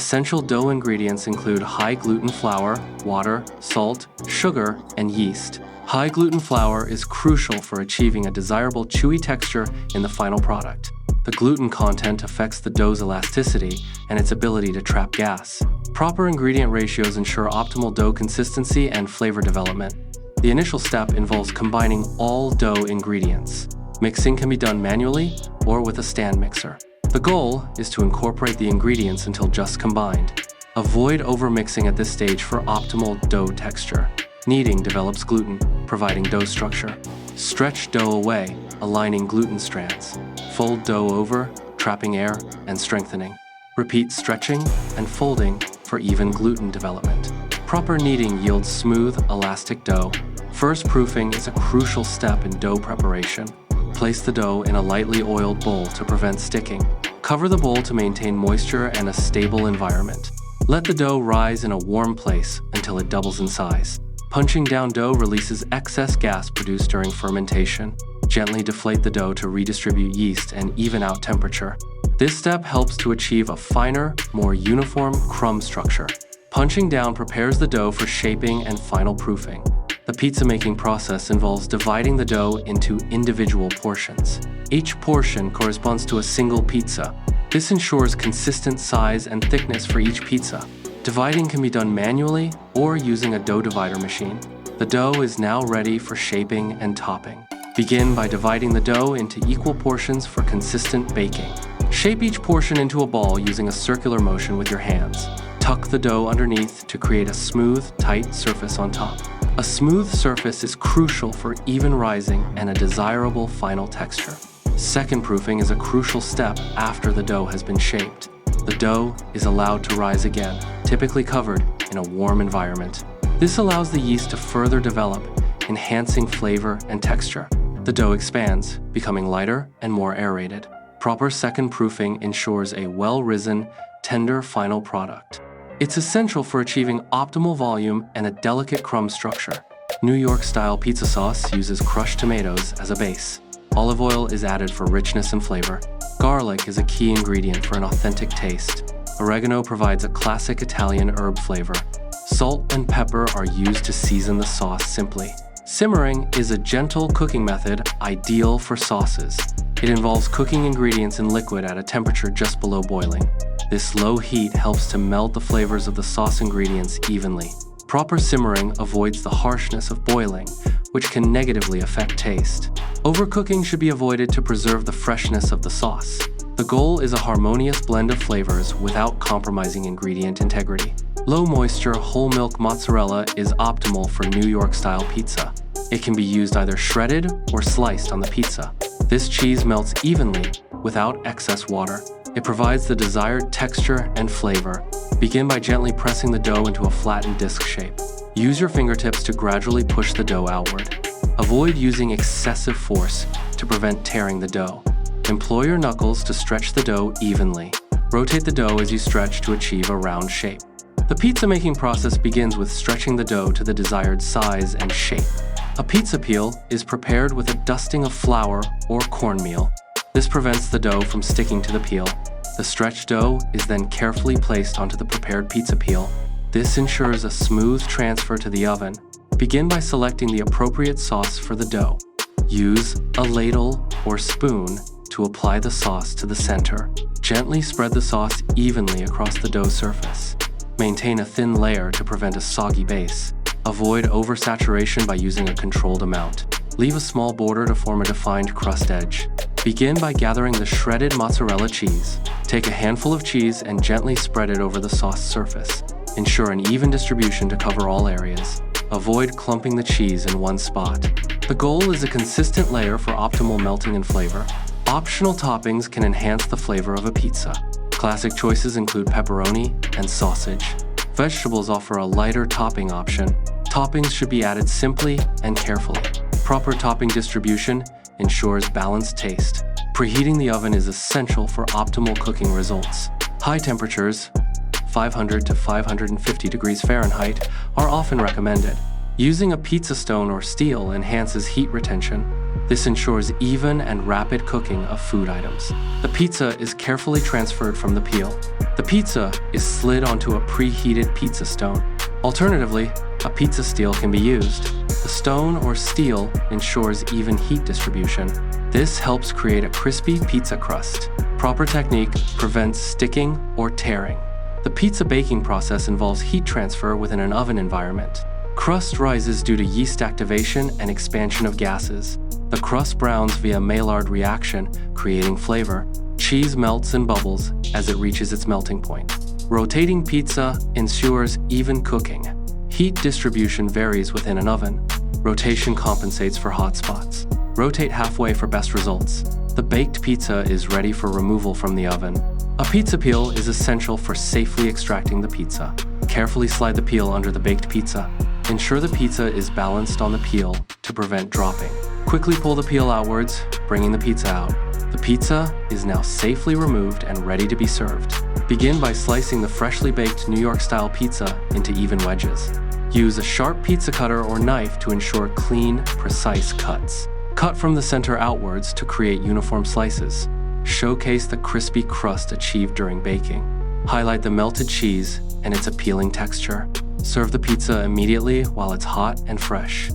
Essential dough ingredients include high gluten flour, water, salt, sugar, and yeast. High gluten flour is crucial for achieving a desirable chewy texture in the final product. The gluten content affects the dough's elasticity and its ability to trap gas. Proper ingredient ratios ensure optimal dough consistency and flavor development. The initial step involves combining all dough ingredients. Mixing can be done manually or with a stand mixer. The goal is to incorporate the ingredients until just combined. Avoid overmixing at this stage for optimal dough texture. Kneading develops gluten, providing dough structure. Stretch dough away, aligning gluten strands. Fold dough over, trapping air and strengthening. Repeat stretching and folding for even gluten development. Proper kneading yields smooth, elastic dough. First proofing is a crucial step in dough preparation. Place the dough in a lightly oiled bowl to prevent sticking. Cover the bowl to maintain moisture and a stable environment. Let the dough rise in a warm place until it doubles in size. Punching down dough releases excess gas produced during fermentation. Gently deflate the dough to redistribute yeast and even out temperature. This step helps to achieve a finer, more uniform crumb structure. Punching down prepares the dough for shaping and final proofing. The pizza-making process involves dividing the dough into individual portions. Each portion corresponds to a single pizza. This ensures consistent size and thickness for each pizza. Dividing can be done manually or using a dough divider machine. The dough is now ready for shaping and topping. Begin by dividing the dough into equal portions for consistent baking. Shape each portion into a ball using a circular motion with your hands. Tuck the dough underneath to create a smooth, tight surface on top. A smooth surface is crucial for even rising and a desirable final texture. Second proofing is a crucial step after the dough has been shaped. The dough is allowed to rise again, typically covered in a warm environment. This allows the yeast to further develop, enhancing flavor and texture. The dough expands, becoming lighter and more aerated. Proper second proofing ensures a well-risen, tender final product. It's essential for achieving optimal volume and a delicate crumb structure. New York-style pizza sauce uses crushed tomatoes as a base. Olive oil is added for richness and flavor. Garlic is a key ingredient for an authentic taste. Oregano provides a classic Italian herb flavor. Salt and pepper are used to season the sauce simply. Simmering is a gentle cooking method ideal for sauces. It involves cooking ingredients in liquid at a temperature just below boiling. This low heat helps to meld the flavors of the sauce ingredients evenly. Proper simmering avoids the harshness of boiling, which can negatively affect taste. Overcooking should be avoided to preserve the freshness of the sauce. The goal is a harmonious blend of flavors without compromising ingredient integrity. Low moisture whole milk mozzarella is optimal for New York-style pizza. It can be used either shredded or sliced on the pizza. This cheese melts evenly without excess water. It provides the desired texture and flavor. Begin by gently pressing the dough into a flattened disc shape. Use your fingertips to gradually push the dough outward. Avoid using excessive force to prevent tearing the dough. Employ your knuckles to stretch the dough evenly. Rotate the dough as you stretch to achieve a round shape. The pizza making process begins with stretching the dough to the desired size and shape. A pizza peel is prepared with a dusting of flour or cornmeal. This prevents the dough from sticking to the peel. The stretched dough is then carefully placed onto the prepared pizza peel. This ensures a smooth transfer to the oven. Begin by selecting the appropriate sauce for the dough. Use a ladle or spoon to apply the sauce to the center. Gently spread the sauce evenly across the dough surface. Maintain a thin layer to prevent a soggy base. Avoid oversaturation by using a controlled amount. Leave a small border to form a defined crust edge. Begin by gathering the shredded mozzarella cheese. Take a handful of cheese and gently spread it over the sauce surface. Ensure an even distribution to cover all areas. Avoid clumping the cheese in one spot. The goal is a consistent layer for optimal melting and flavor. Optional toppings can enhance the flavor of a pizza. Classic choices include pepperoni and sausage. Vegetables offer a lighter topping option. Toppings should be added simply and carefully. Proper topping distribution ensures balanced taste. Preheating the oven is essential for optimal cooking results. High temperatures, 500 to 550 degrees Fahrenheit, are often recommended. Using a pizza stone or steel enhances heat retention. This ensures even and rapid cooking of food items. The pizza is carefully transferred from the peel. The pizza is slid onto a preheated pizza stone. Alternatively, a pizza steel can be used. The stone or steel ensures even heat distribution. This helps create a crispy pizza crust. Proper technique prevents sticking or tearing. The pizza baking process involves heat transfer within an oven environment. Crust rises due to yeast activation and expansion of gases. The crust browns via Maillard reaction, creating flavor. Cheese melts and bubbles as it reaches its melting point. Rotating pizza ensures even cooking. Heat distribution varies within an oven. Rotation compensates for hot spots. Rotate halfway for best results. The baked pizza is ready for removal from the oven. A pizza peel is essential for safely extracting the pizza. Carefully slide the peel under the baked pizza. Ensure the pizza is balanced on the peel to prevent dropping. Quickly pull the peel outwards, bringing the pizza out. The pizza is now safely removed and ready to be served. Begin by slicing the freshly baked New York-style pizza into even wedges. Use a sharp pizza cutter or knife to ensure clean, precise cuts. Cut from the center outwards to create uniform slices. Showcase the crispy crust achieved during baking. Highlight the melted cheese and its appealing texture. Serve the pizza immediately while it's hot and fresh.